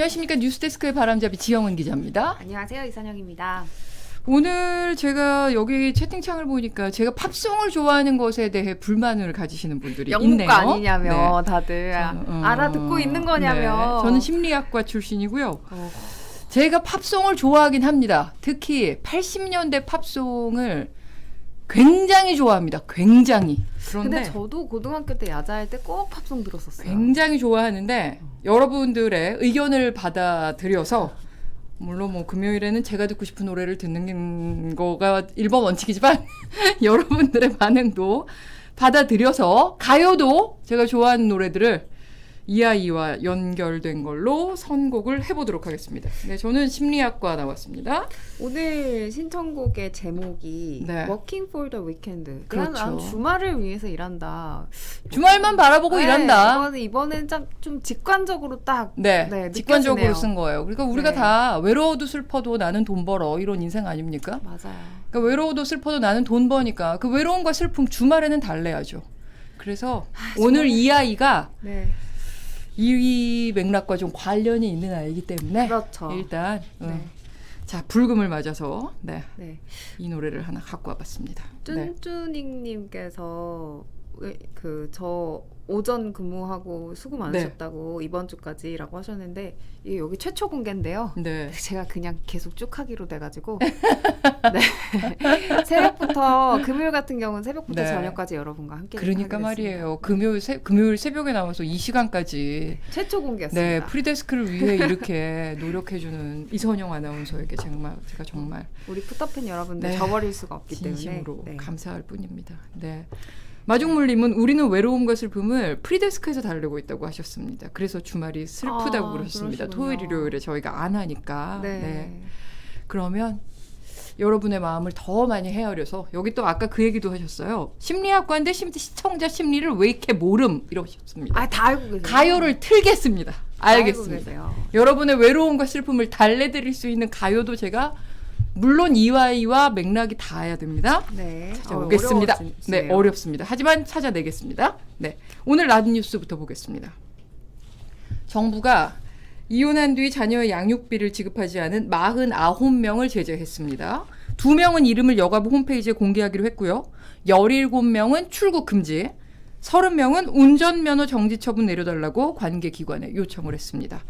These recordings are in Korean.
안녕하십니까. 뉴스데스크의 바람잡이 지영은 기자입니다. 안녕하세요. 이선영입니다. 오늘 제가 여기 채팅창을 보니까 제가 팝송을 좋아하는 것에 대해 불만을 가지시는 분들이 있네요. 영문과 아니냐며 네. 다들 저는, 알아듣고 있는 거냐며. 네. 저는 심리학과 출신이고요. 제가 팝송을 좋아하긴 합니다. 특히 80년대 팝송을 굉장히 좋아합니다. 굉장히. 근데 저도 고등학교 때 야자할 때 꼭 팝송 들었었어요. 굉장히 좋아하는데 여러분들의 의견을 받아들여서 물론 뭐 금요일에는 제가 듣고 싶은 노래를 듣는 거가 1번 원칙이지만 여러분들의 반응도 받아들여서 가요도 제가 좋아하는 노래들을 이 아이와 연결된 걸로 선곡을 해보도록 하겠습니다. 네, 저는 심리학과 나왔습니다. 오늘 신청곡의 제목이 네. Working for the Weekend. 그렇죠. 난 주말을 위해서 일한다. 주말만 바라보고 네, 일한다. 이번엔 좀 직관적으로 딱 네, 직관적으로 느껴지네요. 쓴 거예요. 그러니까 우리가 네. 다 외로워도 슬퍼도 나는 돈 벌어 이런 인생 아닙니까? 맞아요. 그러니까 외로워도 슬퍼도 나는 돈 버니까 그 외로움과 슬픔 주말에는 달래야죠. 그래서 오늘 이 아이가 네. 이 맥락과 좀 관련이 있는 아이기 때문에 그렇죠. 일단 네. 자 불금을 맞아서 네, 네. 이 노래를 하나 갖고 와봤습니다. 네. 쭌쭈닝님께서 저 오전 근무하고 수고 많으셨다고 이번 주까지라고 하셨는데 이게 여기 최초 공개인데요. 네. 제가 그냥 계속 쭉 하기로 돼가지고 네. 새벽부터 금요일 같은 경우는 새벽부터 네. 저녁까지 여러분과 함께 그러니까 하겠습니다. 말이에요. 금요일 새벽에 나와서 이 시간까지 최초 공개였습니다. 네 프리데스크를 위해 이렇게 노력해주는 이선영 아나운서에게 제가 정말 우리 푸터팬 여러분들 네. 저버릴 수가 없기 진심으로 때문에 감사할 뿐입니다. 네. 마중물님은 우리는 외로움과 슬픔을 프리데스크에서 다루고 있다고 하셨습니다. 그래서 주말이 슬프다고 그러셨습니다. 그러시군요. 토요일, 일요일에 저희가 안 하니까. 네. 네. 그러면 여러분의 마음을 더 많이 헤아려서 여기 또 아까 그 얘기도 하셨어요. 심리학과인데 시청자 심리를 왜 이렇게 모름 이러셨습니다. 다 알고 계세요. 가요를 틀겠습니다. 알겠습니다. 알고 계세요. 여러분의 외로움과 슬픔을 달래드릴 수 있는 가요도 제가 물론 이와이와 맥락이 닿아야 됩니다. 네. 찾아보겠습니다. 네, 어렵습니다. 하지만 찾아내겠습니다. 네, 오늘 라디오 뉴스부터 보겠습니다. 정부가 이혼한 뒤 자녀의 양육비를 지급하지 않은 49명을 제재했습니다. 2명은 이름을 여가부 홈페이지에 공개하기로 했고요. 17명은 출국 금지, 30명은 운전면허 정지 처분 내려달라고 관계기관에 요청을 했습니다.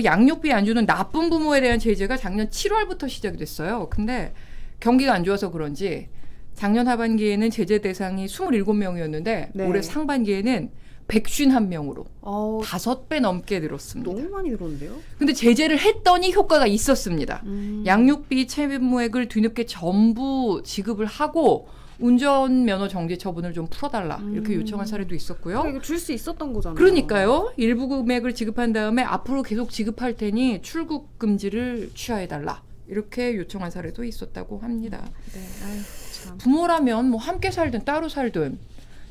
양육비 안 주는 나쁜 부모에 대한 제재가 작년 7월부터 시작이 됐어요. 근데 경기가 안 좋아서 그런지 작년 하반기에는 제재 대상이 27명이었는데 네. 올해 상반기에는 151명으로 5배 넘게 늘었습니다. 너무 많이 들었는데요? 근데 제재를 했더니 효과가 있었습니다. 양육비 채무액을 뒤늦게 전부 지급을 하고 운전면허 정지 처분을 좀 풀어달라 이렇게 요청한 사례도 있었고요. 이거 줄 수 있었던 거잖아요. 그러니까요. 일부 금액을 지급한 다음에 앞으로 계속 지급할 테니 출국 금지를 취하해달라 이렇게 요청한 사례도 있었다고 합니다. 네. 아유, 참. 부모라면 뭐 함께 살든 따로 살든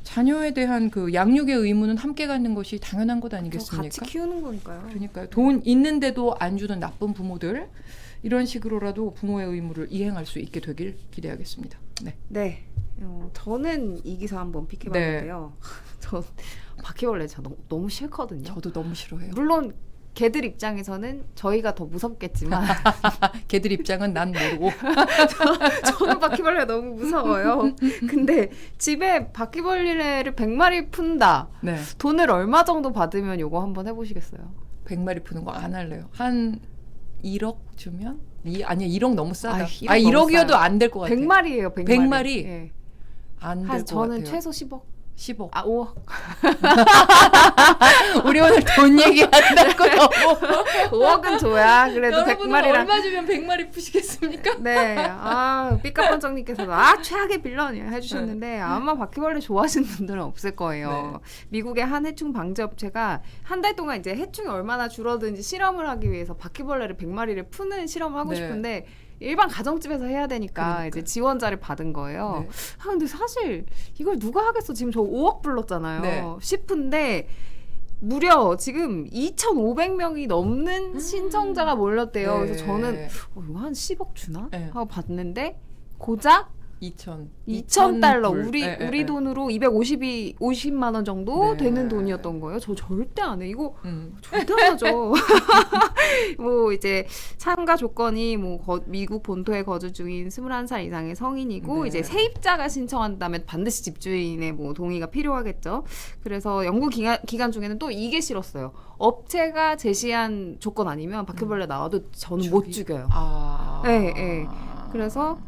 자녀에 대한 그 양육의 의무는 함께 갖는 것이 당연한 것 아니겠습니까? 같이 키우는 거니까요. 그러니까요. 돈 있는데도 안 주는 나쁜 부모들 이런 식으로라도 부모의 의무를 이행할 수 있게 되길 기대하겠습니다. 네. 네. 저는 이 기사 한번 픽해봤는데요. 저 바퀴벌레 너무 싫거든요. 저도 너무 싫어해요. 물론 개들 입장에서는 저희가 더 무섭겠지만 걔들 입장은 난 모르고 저는 바퀴벌레가 너무 무서워요. 근데 집에 바퀴벌레를 100마리 푼다. 네. 돈을 얼마 정도 받으면 요거 한번 해보시겠어요? 100마리 푸는 거 안 할래요. 한 1억 주면? 아니야 1억 너무 싸다. 1억 1억이어도 안 될 것 같아요. 100마리예요. 100마리. 100마리? 예. 안 될 것 같아요. 저는 최소 10억. 10억. 5억. 우리 오늘 돈 얘기한다고요. 5억은 줘야 그래도 여러분은 100마리랑. 얼마 주면 100마리 푸시겠습니까? 네. 삐까뻔쩍님께서도 최악의 빌런 해주셨는데 아마 바퀴벌레 좋아하시는 분들은 없을 거예요. 네. 미국의 한 해충 방제 업체가 한 달 동안 이제 해충이 얼마나 줄어든지 실험을 하기 위해서 바퀴벌레를 100마리를 푸는 실험을 하고 네. 싶은데 일반 가정집에서 해야 되니까 그러니까. 이제 지원자를 받은 거예요. 네. 근데 사실 이걸 누가 하겠어? 지금 저 5억 불렀잖아요. 네. 싶은데 무려 지금 2,500명이 넘는 신청자가 몰렸대요. 네. 그래서 저는 이거 한 10억 주나? 네. 하고 봤는데 고작 2,000달러 불. 우리 돈으로 50만 원 정도 네. 되는 돈이었던 거예요. 저 절대 안 해. 이거 절대 안 하죠. 뭐 이제 참가 조건이 뭐 미국 본토에 거주 중인 21살 이상의 성인이고 네. 이제 세입자가 신청한다면 반드시 집주인의 뭐 동의가 필요하겠죠. 그래서 연구 기간 중에는 또 이게 싫었어요. 업체가 제시한 조건 아니면 바퀴벌레 나와도 저는 못 죽여요. 네, 네. 그래서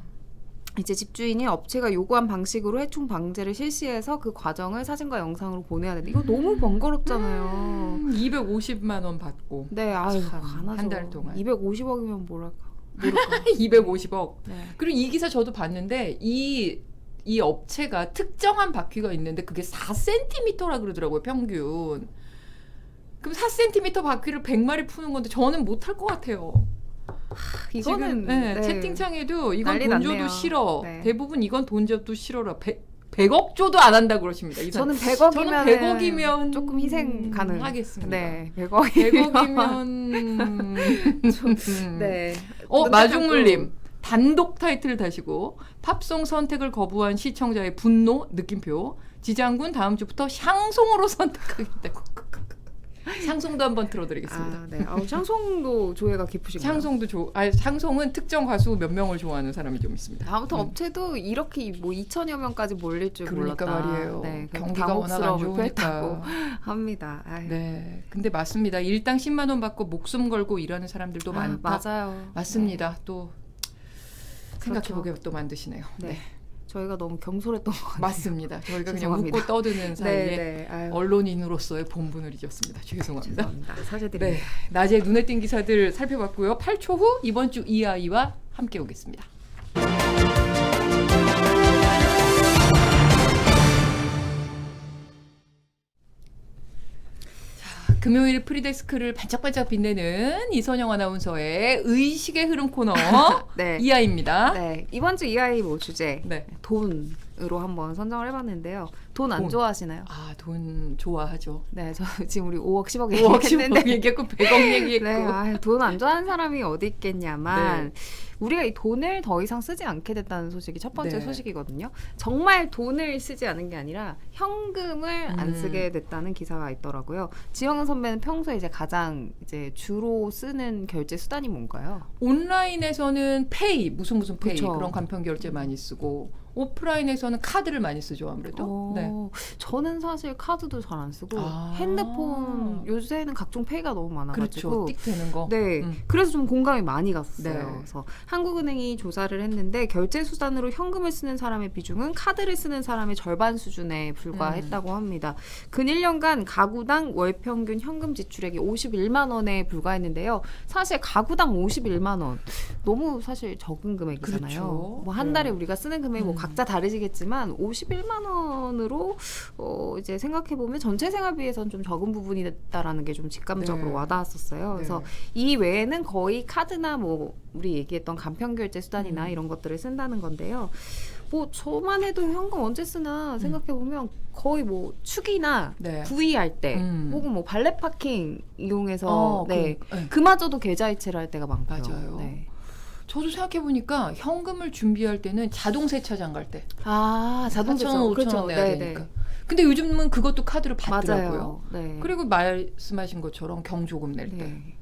이제 집주인이 업체가 요구한 방식으로 해충 방제를 실시해서 그 과정을 사진과 영상으로 보내야 되는데 이거 너무 번거롭잖아요. 250만 원 받고. 네, 아유, 참, 가나죠. 한 달 동안. 250억이면 뭐랄까. 250억. 네. 그리고 이 기사 저도 봤는데 이 업체가 특정한 바퀴가 있는데 그게 4cm라 그러더라고요, 평균. 그럼 4cm 바퀴를 100마리 푸는 건데 저는 못할 것 같아요. 이거는 지금, 네, 네. 채팅창에도 이건 난리 돈 났네요. 줘도 싫어. 네. 대부분 이건 돈 줘도 싫어라. 100억 줘도 안 한다 그러십니다. 이 사람. 저는 100억이면 저는 100억이면 조금 희생 가능하겠습니다. 하겠습니다. 네, 100억이면 100억이면 네. 마중물님 단독 타이틀을 다시고 팝송 선택을 거부한 시청자의 분노 느낌표. 지장군 다음 주부터 샹송으로 선택하겠다고. 샹송도 한번 들어드리겠습니다. 아, 네. 샹송도 조예가 깊으신가요? 샹송은 특정 가수 몇 명을 좋아하는 사람이 좀 있습니다. 아무튼 업체도 이렇게 뭐 2천여 명까지 몰릴 줄 그러니까 몰랐다. 말이에요. 네, 경기가 워낙 안 좋으니까. 합니다. 아유. 네, 근데 맞습니다. 일당 10만 원 받고 목숨 걸고 일하는 사람들도 많다. 맞아요. 맞습니다. 네. 또 그렇죠. 생각해보게 또 만드시네요. 네. 네. 저희가 너무 경솔했던 것 같아요. 맞습니다. 저희가 그냥 죄송합니다. 웃고 떠드는 사이에 네. 아유. 언론인으로서의 본분을 잊었습니다. 죄송합니다. 죄송합니다. 사죄드립니다. 네, 낮에 눈에 띈 기사들 살펴봤고요. 8초 후 이번 주 이 아이와 함께 오겠습니다. 금요일 프리데스크를 반짝반짝 빛내는 이선영 아나운서의 의식의 흐름 코너 네. 이하입니다. 네. 이번 주 이하이 뭐 주제 네. 돈으로 한번 선정을 해봤는데요. 돈 안 돈. 좋아하시나요? 아, 돈 좋아하죠. 네, 저 지금 우리 5억 10억 5억 10억 얘기했는데 얘기했고 100억 얘기했고. 네, 돈 안 좋아하는 사람이 어디 있겠냐만 우리가 이 돈을 더 이상 쓰지 않게 됐다는 소식이 첫 번째 네. 소식이거든요. 정말 돈을 쓰지 않은 게 아니라 현금을 안 쓰게 됐다는 기사가 있더라고요. 지영은 선배는 평소에 이제 가장 이제 주로 쓰는 결제 수단이 뭔가요? 온라인에서는 페이 무슨 페이 그쵸. 그런 간편 결제 많이 쓰고 오프라인에서는 카드를 많이 쓰죠 아무래도. 네. 저는 사실 카드도 잘 안 쓰고 아. 핸드폰 요새는 각종 페이가 너무 많아가지고 그렇죠. 띡 되는 거. 네, 그래서 좀 공감이 많이 갔어요. 네. 그래서 한국은행이 조사를 했는데 결제 수단으로 현금을 쓰는 사람의 비중은 카드를 쓰는 사람의 절반 수준에 불과했다고 합니다. 근 1년간 가구당 월 평균 현금 지출액이 51만 원에 불과했는데요. 사실 가구당 51만 원 너무 사실 적은 금액이잖아요. 그렇죠. 뭐 한 달에 우리가 쓰는 금액이 뭐 각자 다르시겠지만 51만 원으로 이제 생각해 보면 전체 생활비에선 좀 적은 부분이다라는 게 좀 직감적으로 네. 와닿았었어요. 그래서 이 외에는 거의 카드나 뭐 우리 얘기했던 간편 결제 수단이나 이런 것들을 쓴다는 건데요. 뭐 저만 해도 현금 언제 쓰나 생각해 보면 거의 뭐 축이나 네. 구이할 때 혹은 뭐 발렛 파킹 이용해서 네. 그마저도 계좌이체를 할 때가 많고요. 맞아요. 네. 저도 생각해보니까 현금을 준비할 때는 자동 세차장 갈 때. 자동 4,000원, 5,000원 그렇죠. 내야 네, 되니까. 네. 근데 요즘은 그것도 카드로 받더라고요. 맞아요. 네. 그리고 말씀하신 것처럼 경조금 낼 때. 네.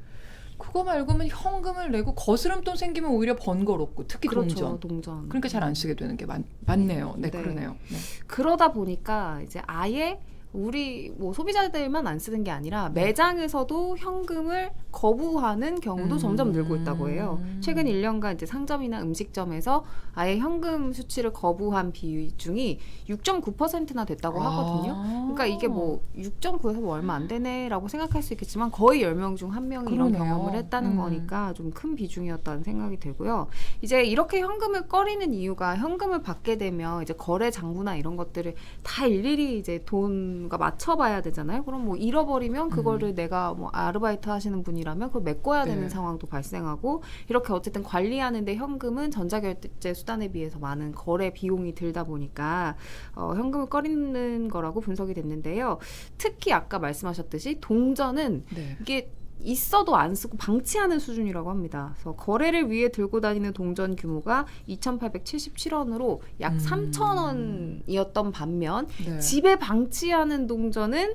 그거 말고는 현금을 내고 거스름돈 생기면 오히려 번거롭고 특히 그렇죠. 동전. 그러니까 잘 안 쓰게 되는 게 많네요. 네, 네. 그러네요. 네. 그러다 보니까 이제 아예 우리 뭐 소비자들만 안 쓰는 게 아니라 매장에서도 현금을 거부하는 경우도 점점 늘고 있다고 해요. 최근 1년간 이제 상점이나 음식점에서 아예 현금 수취를 거부한 비중이 6.9%나 됐다고 하거든요. 그러니까 이게 뭐 6.9에서 뭐 얼마 안 되네라고 생각할 수 있겠지만 거의 10명 중 1명이 이런 그러네요. 경험을 했다는 거니까 좀 큰 비중이었다는 생각이 들고요. 이제 이렇게 현금을 꺼리는 이유가 현금을 받게 되면 이제 거래 장부나 이런 것들을 다 일일이 이제 돈과 맞춰봐야 되잖아요. 그럼 뭐 잃어버리면 그거를 내가 뭐 아르바이트 하시는 분이라면 그걸 메꿔야 되는 상황도 발생하고 이렇게 어쨌든 관리하는데 현금은 전자결제 수단에 비해서 많은 거래 비용이 들다 보니까 현금을 꺼리는 거라고 분석이 됐는데요. 특히 아까 말씀하셨듯이 동전은 이게 있어도 안 쓰고 방치하는 수준이라고 합니다. 그래서 거래를 위해 들고 다니는 동전 규모가 2,877원으로 약 3,000원이었던 반면 네. 집에 방치하는 동전은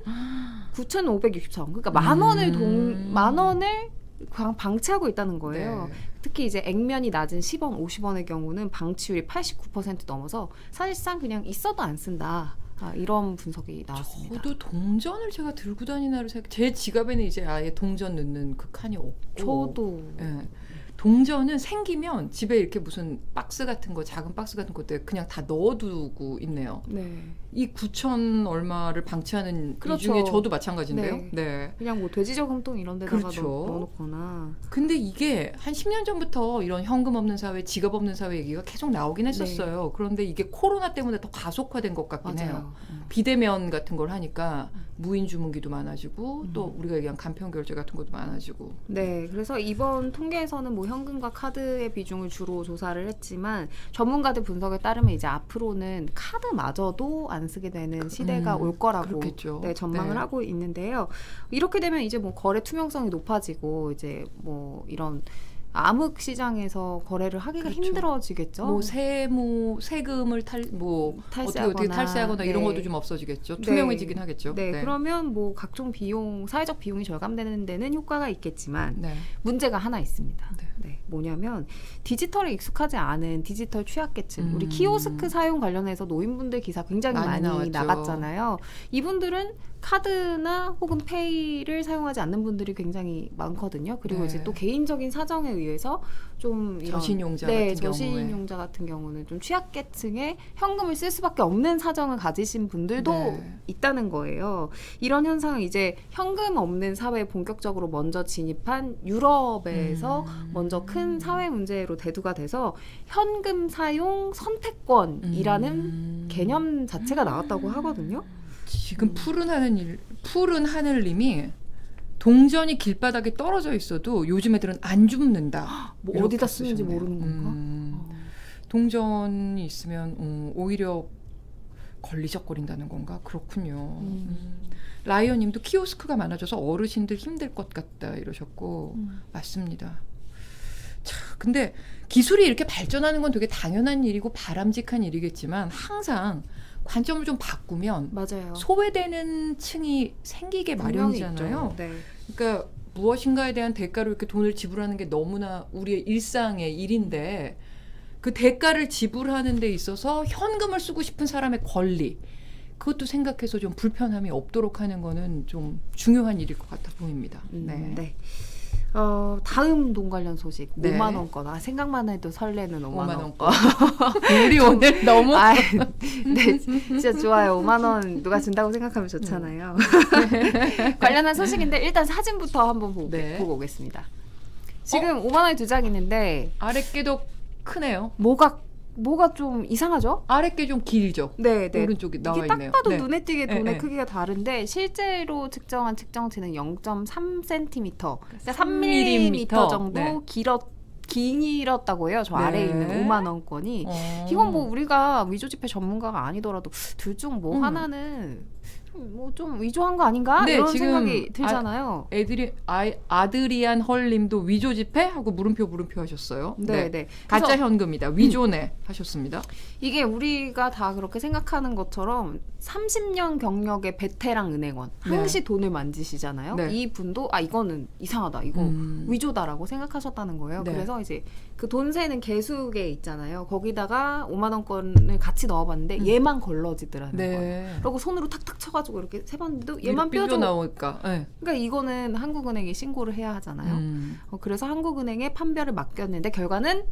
9,564원. 그러니까 만 원을 그냥 방치하고 있다는 거예요. 네. 특히 이제 액면이 낮은 10원, 50원의 경우는 방치율이 89% 넘어서 사실상 그냥 있어도 안 쓴다. 이런 분석이 나왔습니다. 저도 동전을 제가 들고 다니나를 생각. 제 지갑에는 이제 아예 동전 넣는 그 칸이 없고. 저도 예. 동전은 생기면 집에 이렇게 무슨 박스 같은 거, 작은 박스 같은 것들 그냥 다 넣어두고 있네요. 네. 이 9천 얼마를 방치하는 그렇죠. 이 중에 저도 마찬가지인데요. 네. 네. 그냥 뭐 돼지 저금통 이런 데다가 그렇죠. 넣어놓거나. 근데 이게 한 10년 전부터 이런 현금 없는 사회, 지갑 없는 사회 얘기가 계속 나오긴 했었어요. 그런데 이게 코로나 때문에 더 가속화된 것 같긴 해요. 맞아요. 비대면 같은 걸 하니까 무인 주문기도 많아지고 또 우리가 얘기한 간편 결제 같은 것도 많아지고. 네, 그래서 이번 통계에서는 뭐 현금과 카드의 비중을 주로 조사를 했지만 전문가들 분석에 따르면 이제 앞으로는 카드마저도 안 쓰게 되는 시대가 올 거라고 그렇겠죠. 네, 전망을 네. 하고 있는데요. 이렇게 되면 이제 뭐 거래 투명성이 높아지고 이제 뭐 이런 암흑 시장에서 거래를 하기가 그렇죠. 힘들어지겠죠. 뭐 세금을 어떻게 탈세하거나 이런 네. 것도 좀 없어지겠죠. 투명해지긴 하겠죠. 네, 그러면 뭐 각종 비용, 사회적 비용이 절감되는 데는 효과가 있겠지만 네. 문제가 하나 있습니다. 네. 네, 뭐냐면 디지털에 익숙하지 않은 디지털 취약계층, 우리 키오스크 사용 관련해서 노인분들 기사 굉장히 많이 나왔죠. 나갔잖아요. 이분들은 카드나 혹은 페이를 사용하지 않는 분들이 굉장히 많거든요. 그리고 네. 이제 또 개인적인 사정에 의해서 좀 이런 저신용자 네, 같은 경우에 저신용자 같은 경우는 좀 취약계층에 현금을 쓸 수밖에 없는 사정을 가지신 분들도 네. 있다는 거예요. 이런 현상은 이제 현금 없는 사회에 본격적으로 먼저 진입한 유럽에서 먼저 큰 사회 문제로 대두가 돼서 현금 사용 선택권이라는 개념 자체가 나왔다고 하거든요. 지금 푸른 하늘님이 동전이 길바닥에 떨어져 있어도 요즘 애들은 안 줍는다. 뭐 이렇게 어디다 쓰는지 쓰셨네요. 모르는 건가? 동전이 있으면 오히려 걸리적거린다는 건가? 그렇군요. 라이언님도 키오스크가 많아져서 어르신들 힘들 것 같다 이러셨고 맞습니다. 자, 근데 기술이 이렇게 발전하는 건 되게 당연한 일이고 바람직한 일이겠지만 항상 관점을 좀 바꾸면 맞아요. 소외되는 층이 생기게 분명히 마련이잖아요. 있죠. 네. 그러니까 무엇인가에 대한 대가로 이렇게 돈을 지불하는 게 너무나 우리의 일상의 일인데 그 대가를 지불하는 데 있어서 현금을 쓰고 싶은 사람의 권리 그것도 생각해서 좀 불편함이 없도록 하는 거는 좀 중요한 일일 것 같아 보입니다. 네. 네. 다음 돈 관련 소식 네. 5만 원권. 생각만 해도 설레는 5만 5만 원권. 원권. 우리 오늘 너무 네, 진짜 좋아요. 5만 원 누가 준다고 생각하면 좋잖아요. 관련한 소식인데 일단 사진부터 한번 네. 보고 오겠습니다. 지금 5만 원이 두 장 있는데 아랫게도 크네요. 뭐가 좀 이상하죠? 아랫게 좀 길죠. 네, 네. 오른쪽에 나와 이게 딱 있네요. 봐도 네. 눈에 띄게 돈의 네, 네. 크기가 다른데 실제로 측정한 측정치는 0.3cm, 그러니까 3mm 3mm 정도 네. 길었다고 해요. 저 네. 아래에 있는 5만 원권이. 이건 뭐 우리가 위조지폐 전문가가 아니더라도 둘 중 뭐 하나는 뭐 좀 위조한 거 아닌가? 네, 이런 지금 생각이 들잖아요. 아드리안 헐님도 위조 지폐 하고 물음표 하셨어요. 네, 네. 가짜 그래서 현금이다. 위조네 하셨습니다. 이게 우리가 다 그렇게 생각하는 것처럼 30년 경력의 베테랑 은행원 네. 항시 돈을 만지시잖아요. 네. 이 분도 이거는 이상하다. 이거 위조다라고 생각하셨다는 거예요. 네. 그래서 이제 그 돈 세는 개수계 있잖아요. 거기다가 5만 원권을 같이 넣어봤는데 얘만 걸러지더라는 거예요. 네. 그리고 손으로 탁탁 쳐가지고 이렇게 세봤는데도 얘만 삐져 뼈져. 나오니까. 네. 그러니까 이거는 한국은행에 신고를 해야 하잖아요. 그래서 한국은행에 판별을 맡겼는데 결과는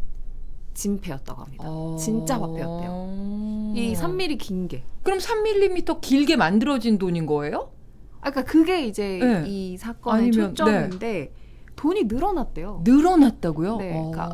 진폐였다고 합니다. 진짜 화폐였대요. 이 3mm 긴 게. 그럼 3mm 길게 만들어진 돈인 거예요? 그러니까 그게 이제 네. 이 사건의 아니면, 초점인데 돈이 늘어났대요. 늘어났다고요? 네, 그러니까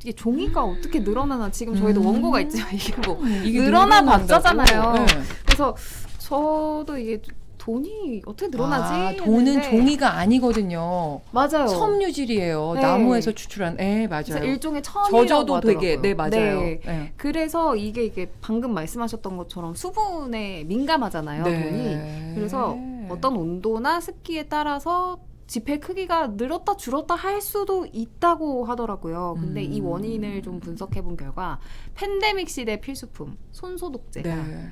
이게 종이가 어떻게 늘어나나 지금 저희도 원고가 있지만 이게 뭐 이게 늘어나 늘어난다고? 봤잖아요. 네. 그래서 저도 이게 돈이 어떻게 늘어나지? 돈은 했는데 종이가 아니거든요. 맞아요. 섬유질이에요. 네. 나무에서 추출한. 네, 그래서 맞아요. 일종의 천이라고 젖어도 하더라고요. 되게 네, 맞아요. 네. 네. 그래서 이게 방금 말씀하셨던 것처럼 수분에 민감하잖아요, 네. 돈이. 그래서 어떤 온도나 습기에 따라서 지폐 크기가 늘었다 줄었다 할 수도 있다고 하더라고요. 근데 이 원인을 좀 분석해본 결과 팬데믹 시대 필수품 손소독제가 네.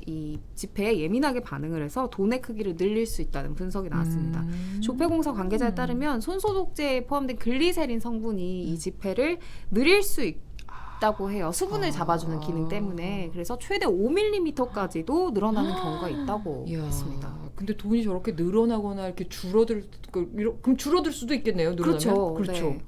이 지폐에 예민하게 반응을 해서 돈의 크기를 늘릴 수 있다는 분석이 나왔습니다. 조폐공사 관계자에 따르면 손소독제에 포함된 글리세린 성분이 이 지폐를 늘릴 수 있다고 해요. 수분을 잡아주는 기능 때문에. 그래서 최대 5mm까지도 늘어나는 경우가 있다고 이야, 했습니다. 근데 돈이 저렇게 늘어나거나 이렇게 그럼 줄어들 수도 있겠네요. 늘어나면. 그렇죠. 네.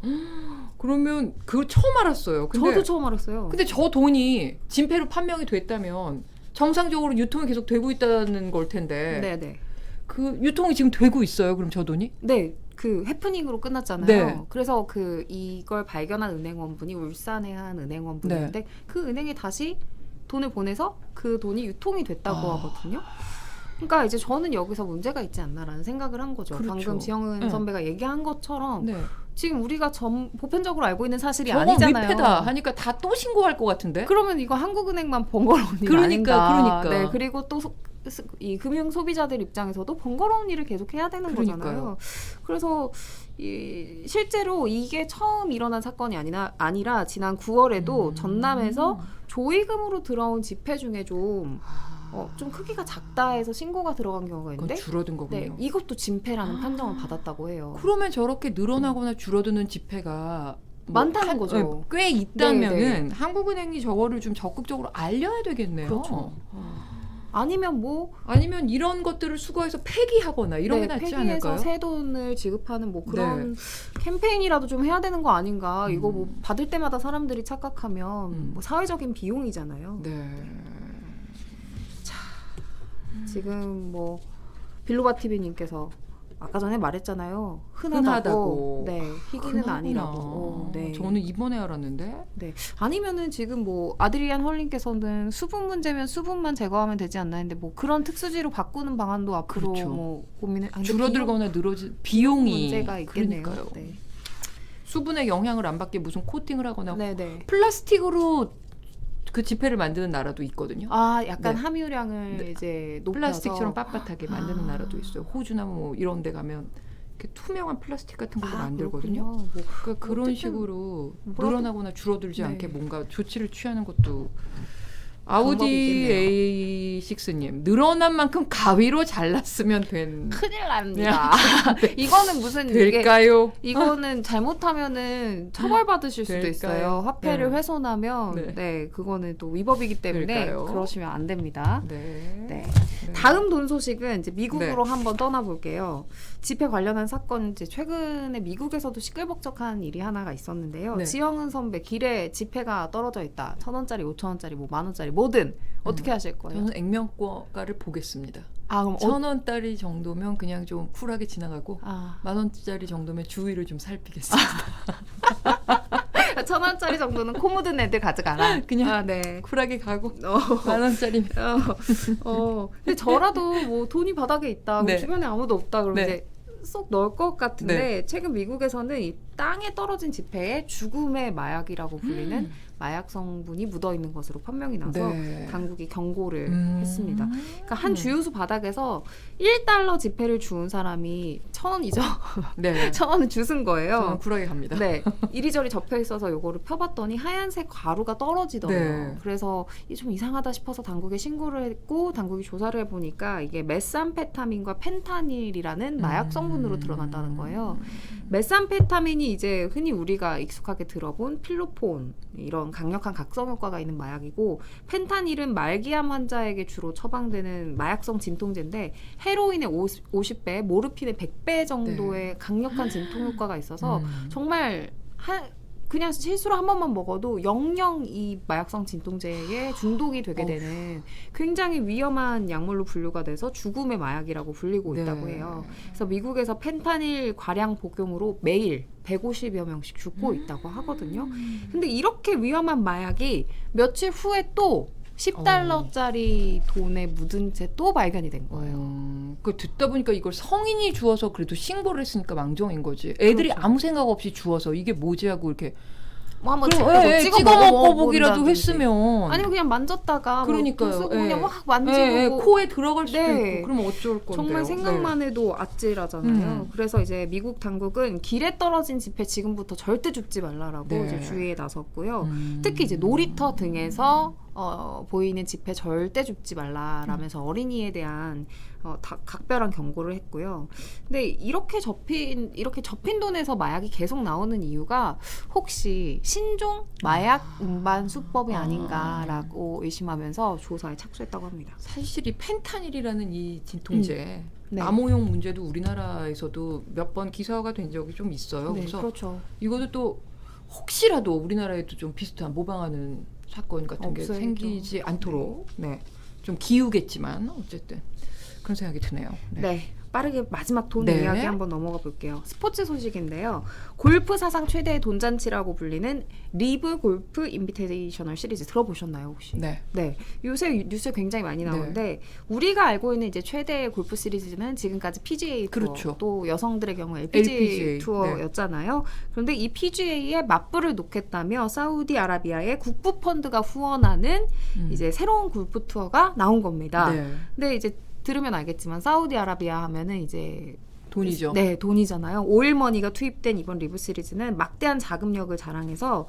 그러면 그걸 처음 알았어요. 근데, 저도 처음 알았어요. 근데 저 돈이 진폐로 판명이 됐다면 정상적으로 유통이 계속 되고 있다는 걸 텐데. 네네. 그 유통이 지금 되고 있어요. 그럼 저 돈이? 네. 그 해프닝으로 끝났잖아요. 네. 그래서 이걸 발견한 은행원분이 울산의 한 은행원분인데 그 은행에 다시 돈을 보내서 그 돈이 유통이 됐다고 하거든요. 그러니까 이제 저는 여기서 문제가 있지 않나라는 생각을 한 거죠. 그렇죠. 방금 지영은 선배가 얘기한 것처럼 네. 지금 우리가 보편적으로 알고 있는 사실이 저건 아니잖아요. 위패다 하니까 다 또 신고할 것 같은데? 그러면 이거 한국은행만 번거로운 일 그러니까, 아닌가. 그러니까. 네, 그리고 또 이 금융 소비자들 입장에서도 번거로운 일을 계속 해야 되는 그러니까요. 거잖아요. 그래서 실제로 이게 처음 일어난 사건이 아니라 지난 9월에도 전남에서 조의금으로 들어온 지폐 중에 좀 크기가 작다 해서 신고가 들어간 경우가 그건 있는데 줄어든 거군요. 네, 이것도 진폐라는 판정을 받았다고 해요. 그러면 저렇게 늘어나거나 줄어드는 지폐가 많다는 거죠. 꽤 있다면은 네. 한국은행이 저거를 좀 적극적으로 알려야 되겠네요. 그렇죠. 아니면 아니면 이런 것들을 수거해서 폐기하거나 이런 게 낫지 폐기해서 않을까요? 새 돈을 지급하는 그런 캠페인이라도 좀 해야 되는 거 아닌가. 이거 받을 때마다 사람들이 착각하면 사회적인 비용이잖아요. 네. 지금 빌로바 TV님께서 아까 전에 말했잖아요. 흔하다고. 네, 희귀는 흔하구나. 아니라고. 네. 저는 이번에 알았는데. 네. 아니면은 지금 아드리안 헐님께서는 수분 문제면 수분만 제거하면 되지 않나 했는데 그런 특수지로 바꾸는 방안도 앞으로 그렇죠. 고민을 줄어들거나 늘어질 비용이 문제가 있겠네요. 그러니까요. 네. 수분의 영향을 안 받게 무슨 코팅을 하거나 네네. 플라스틱으로 그 지폐를 만드는 나라도 있거든요. 약간 네. 함유량을 이제 높여서 플라스틱처럼 빳빳하게 만드는 나라도 있어요. 호주나 이런 데 가면 이렇게 투명한 플라스틱 같은 걸로 만들거든요. 그러니까 그런 식으로 늘어나거나 줄어들지 않게 뭔가 조치를 취하는 것도 아우디 A6님 늘어난 만큼 가위로 잘랐으면 큰일 납니다. 네. 이거는 무슨 될까요? 이거는 잘못하면은 처벌받으실 수도 될까요? 있어요. 화폐를 훼손하면 그거는 또 위법이기 때문에 될까요? 그러시면 안 됩니다. 네. 다음 돈 소식은 이제 미국으로 한번 떠나볼게요. 지폐 관련한 사건 이제 최근에 미국에서도 시끌벅적한 일이 하나가 있었는데요. 지영은 선배 길에 지폐가 떨어져 있다. 1,000원짜리, 5,000원짜리, 10,000원짜리 뭐든 어떻게 하실 거예요? 저는 액면가를 보겠습니다. 그럼 1,000원짜리 정도면 그냥 좀 쿨하게 지나가고 10,000원짜리 정도면 주위를 좀 살피겠습니다. 1,000원짜리 정도는 코 묻은 애들 가져가라. 그냥 쿨하게 가고 10,000원짜리면 근데 저라도 돈이 바닥에 있다. 주변에 아무도 없다. 그러면 이제 쏙 넣을 것 같은데 최근 미국에서는 이 땅에 떨어진 지폐에 죽음의 마약이라고 불리는 마약 성분이 묻어 있는 것으로 판명이 나서 당국이 경고를 했습니다. 그러니까 한 주유소 바닥에서 1달러 지폐를 주운 사람이 1,000원이죠. 1,000원을 주운 거예요. 저는 쿨하게 갑니다. 이리저리 접혀 있어서 요거를 펴봤더니 하얀색 가루가 떨어지더라고요. 그래서 좀 이상하다 싶어서 당국에 신고를 했고 당국이 조사를 해보니까 이게 메삼페타민과 펜타닐이라는 마약 성분으로 드러났다는 거예요. 메삼페타민이 이제 흔히 우리가 익숙하게 들어본 필로폰 이런 강력한 각성 효과가 있는 마약이고 펜타닐은 말기암 환자에게 주로 처방되는 마약성 진통제인데 헤로인의 50배, 모르핀의 100배 정도의 강력한 진통 효과가 있어서 정말 그냥 실수로 한 번만 먹어도 영영 이 마약성 진통제에 중독이 되게 되는 굉장히 위험한 약물로 분류가 돼서 죽음의 마약이라고 불리고 있다고 해요. 그래서 미국에서 펜타닐 과량 복용으로 매일 150여 명씩 죽고 있다고 하거든요. 근데 이렇게 위험한 마약이 며칠 후에 또 10달러짜리 돈에 묻은 채 또 발견이 된 거예요. 그 듣다 보니까 이걸 성인이 주워서 그래도 신고를 했으니까 망정인 거지. 애들이 아무 생각 없이 주워서 이게 뭐지 하고 이렇게 뭐 한번 찍어 먹어보기라도 했으면 아니면 그냥 만졌다가 그러니까요. 뭐 그냥 막 만지고 코에 들어갈 수도 네. 있고 그럼 어쩔 건데요. 정말 생각만 해도 아찔하잖아요. 그래서 이제 미국 당국은 길에 떨어진 지폐 지금부터 절대 줍지 말라라고 네. 이제 주의에 나섰고요. 특히 이제 놀이터 등에서 보이는 지폐 절대 줍지 말라라면서 어린이에 대한 각별한 경고를 했고요. 근데 이렇게 접힌 돈에서 마약이 계속 나오는 이유가 혹시 신종 마약 운반 수법이 아닌가라고 의심하면서 조사에 착수했다고 합니다. 사실 이 펜타닐이라는 이 진통제 네. 암호용 문제도 우리나라에서도 몇 번 기사화가 된 적이 좀 있어요. 네, 그래서 그렇죠. 이것도 또 혹시라도 우리나라에도 좀 비슷한 모방하는 사건 같은 게 없어야죠. 생기지 않도록 좀 기우겠지만 어쨌든 그런 생각이 드네요. 네. 빠르게 마지막 돈 네. 이야기 한번 넘어가 볼게요. 스포츠 소식인데요. 골프 사상 최대의 돈잔치라고 불리는 리브 골프 인비테이셔널 시리즈 들어보셨나요 혹시? 네. 네. 요새 뉴스에 굉장히 많이 나오는데 우리가 알고 있는 이제 최대의 골프 시리즈는 지금까지 PGA 투어, 그렇죠. 또 여성들의 경우 LPGA LPGA, 투어였잖아요. 그런데 이 PGA에 맞불을 놓겠다며 사우디아라비아의 국부 펀드가 후원하는 이제 새로운 골프 투어가 나온 겁니다. 네. 근데 이제 들으면 알겠지만 사우디아라비아 하면은 이제 돈이죠. 네, 돈이잖아요. 오일머니가 투입된 이번 리브 시리즈는 막대한 자금력을 자랑해서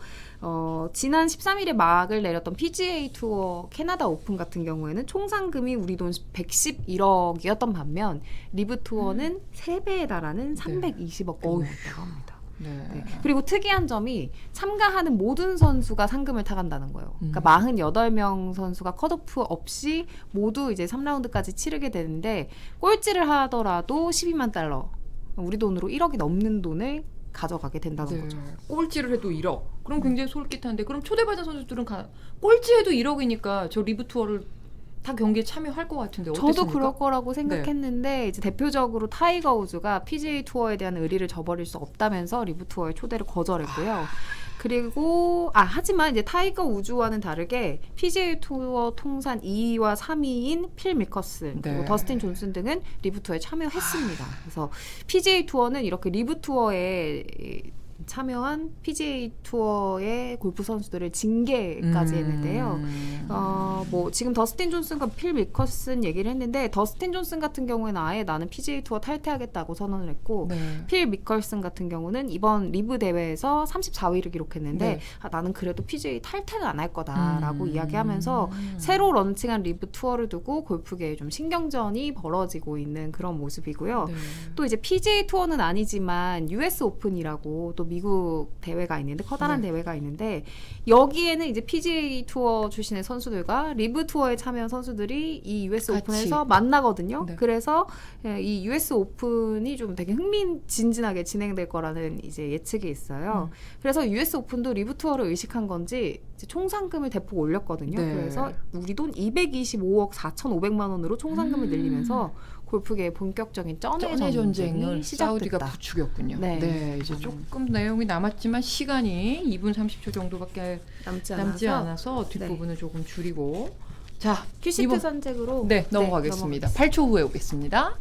지난 13일에 막을 내렸던 PGA 투어 캐나다 오픈 같은 경우에는 총 상금이 우리 돈 111억이었던 반면 리브 투어는 3배에 달하는 320억 규모였다고 합니다. 네. 네. 그리고 특이한 점이 참가하는 모든 선수가 상금을 타간다는 거예요. 그러니까 48명 선수가 컷오프 없이 모두 이제 3라운드까지 치르게 되는데 꼴찌를 하더라도 12만 달러, 우리 돈으로 1억이 넘는 돈을 가져가게 된다는 거죠. 꼴찌를 해도 1억. 그럼 굉장히 솔깃한데 그럼 초대받은 선수들은 꼴찌해도 1억이니까 저 리브 투어를 다 경기에 참여할 것 같은데 어땠습니까? 저도 그럴 거라고 생각했는데 이제 대표적으로 타이거 우즈가 PGA 투어에 대한 의리를 저버릴 수 없다면서 리브 투어의 초대를 거절했고요. 그리고 하지만 이제 타이거 우즈와는 다르게 PGA 투어 통산 2위와 3위인 필 미커슨 그리고 더스틴 존슨 등은 리브 투어에 참여했습니다. 그래서 PGA 투어는 이렇게 리브 투어에 참여한 PGA 투어의 골프 선수들을 징계까지 했는데요. 뭐 지금 더스틴 존슨과 필 미커슨 얘기를 했는데 더스틴 존슨 같은 경우에는 아예 나는 PGA 투어 탈퇴하겠다고 선언을 했고 필 미커슨 같은 경우는 이번 리브 대회에서 34위를 기록했는데 나는 그래도 PGA 탈퇴는 안 할 거다라고 이야기하면서 새로 런칭한 리브 투어를 두고 골프계에 좀 신경전이 벌어지고 있는 그런 모습이고요. 또 이제 PGA 투어는 아니지만 US 오픈이라고 또 미국 대회가 있는데 커다란 대회가 있는데 여기에는 이제 PGA 투어 출신의 선수들과 리브 투어에 참여한 선수들이 이 US 오픈에서 만나거든요. 그래서 이 US 오픈이 좀 되게 흥미진진하게 진행될 거라는 이제 예측이 있어요. 그래서 US 오픈도 리브 투어를 의식한 건지 이제 총 상금을 대폭 올렸거든요. 그래서 우리 돈 225억 4,500만 원으로 총 상금을 늘리면서 골프계의 본격적인 쩐의 전쟁을 사우디가 부추겼군요. 이제 조금 내용이 남았지만 시간이 2분 30초 정도밖에 남지 않아서 뒷부분을 조금 줄이고 자, 퀴시트 산책으로 넘어가겠습니다. 8초 후에 오겠습니다.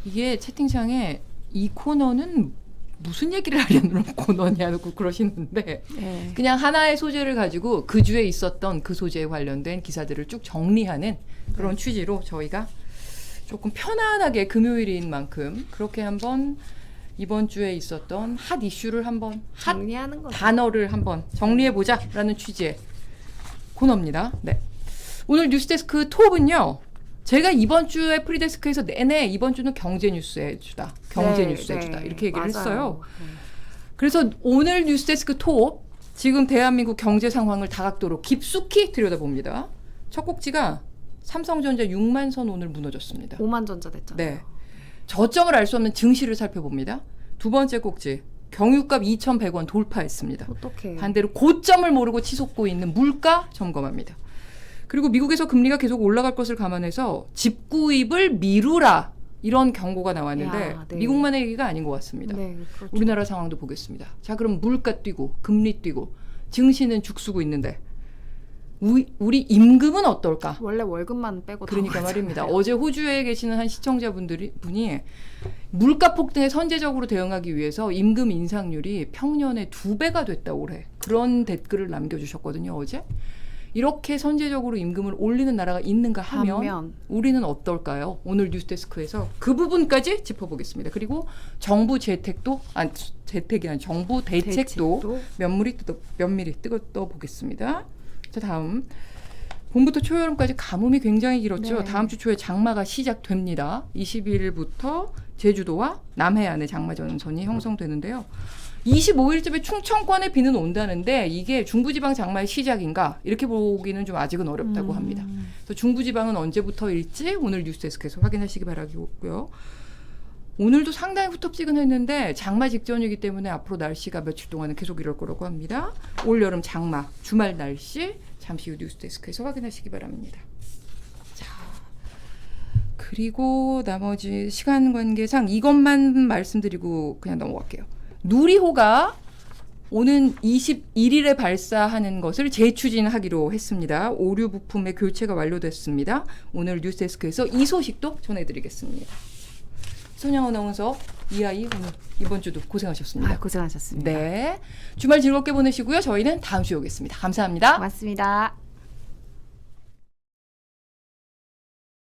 이게 채팅창에 이 코너는 무슨 얘기를 하려는 코너냐고 그러시는데 그냥 하나의 소재를 가지고 그 주에 있었던 그 소재에 관련된 기사들을 쭉 정리하는 그런 취지로 저희가 조금 편안하게 금요일인 만큼 그렇게 한번 이번 주에 있었던 핫 이슈를 한번 정리하는 거죠. 단어를 한번 정리해보자라는 취지의 코너입니다. 오늘 뉴스데스크 톱은요. 제가 이번 주에 프리데스크에서 내내 이번 주는 경제 뉴스의 주다. 이렇게 얘기를 했어요. 그래서 오늘 뉴스데스크 톱 지금 대한민국 경제 상황을 다각도로 깊숙이 들여다봅니다. 첫 곡지가 삼성전자 6만 선 오늘 무너졌습니다. 5만 전자 됐잖아요. 저점을 알 수 없는 증시를 살펴봅니다. 두 번째 곡지 경유값 2,100원 돌파했습니다. 어떡해. 반대로 고점을 모르고 치솟고 있는 물가 점검합니다. 그리고 미국에서 금리가 계속 올라갈 것을 감안해서 집 구입을 미루라 이런 경고가 나왔는데 미국만의 얘기가 아닌 것 같습니다. 그렇죠. 우리나라 상황도 보겠습니다. 자, 그럼 물가 뛰고 금리 뛰고 증시는 죽쓰고 있는데 우리 임금은 어떨까? 원래 월급만 빼고 그러니까 나오잖아요. 말입니다. 어제 호주에 계시는 한 시청자분이 물가 폭등에 선제적으로 대응하기 위해서 임금 인상률이 평년에 2배가 됐다 올해. 그런 댓글을 남겨주셨거든요. 어제. 이렇게 선제적으로 임금을 올리는 나라가 있는가 하면 반면 우리는 어떨까요? 오늘 뉴스데스크에서 그 부분까지 짚어보겠습니다. 그리고 정부 재택도 재택이 아니라 정부 대책도 면밀히 뜯어보겠습니다. 자, 다음 봄부터 초여름까지 가뭄이 굉장히 길었죠. 네. 다음 주 초에 장마가 시작됩니다. 22일부터 제주도와 남해안에 장마 전선이 형성되는데요. 25일쯤에 충청권에 비는 온다는데 이게 중부지방 장마의 시작인가 이렇게 보기는 좀 아직은 어렵다고 합니다. 그래서 중부지방은 언제부터일지 오늘 뉴스데스크에서 확인하시기 바라고요. 오늘도 상당히 후텁지근했는데 장마 직전이기 때문에 앞으로 날씨가 며칠 동안은 계속 이럴 거라고 합니다. 올여름 장마 주말 날씨 잠시 후 뉴스데스크에서 확인하시기 바랍니다. 자, 그리고 나머지 시간 관계상 이것만 말씀드리고 그냥 넘어갈게요. 누리호가 오는 21일에 발사하는 것을 재추진하기로 했습니다. 오류 부품의 교체가 완료됐습니다. 오늘 뉴스데스크에서 이 소식도 전해드리겠습니다. 손양 아나운서, 이하이 오늘 이번 주도 고생하셨습니다. 고생하셨습니다. 네, 주말 즐겁게 보내시고요. 저희는 다음 주에 오겠습니다. 감사합니다. 고맙습니다.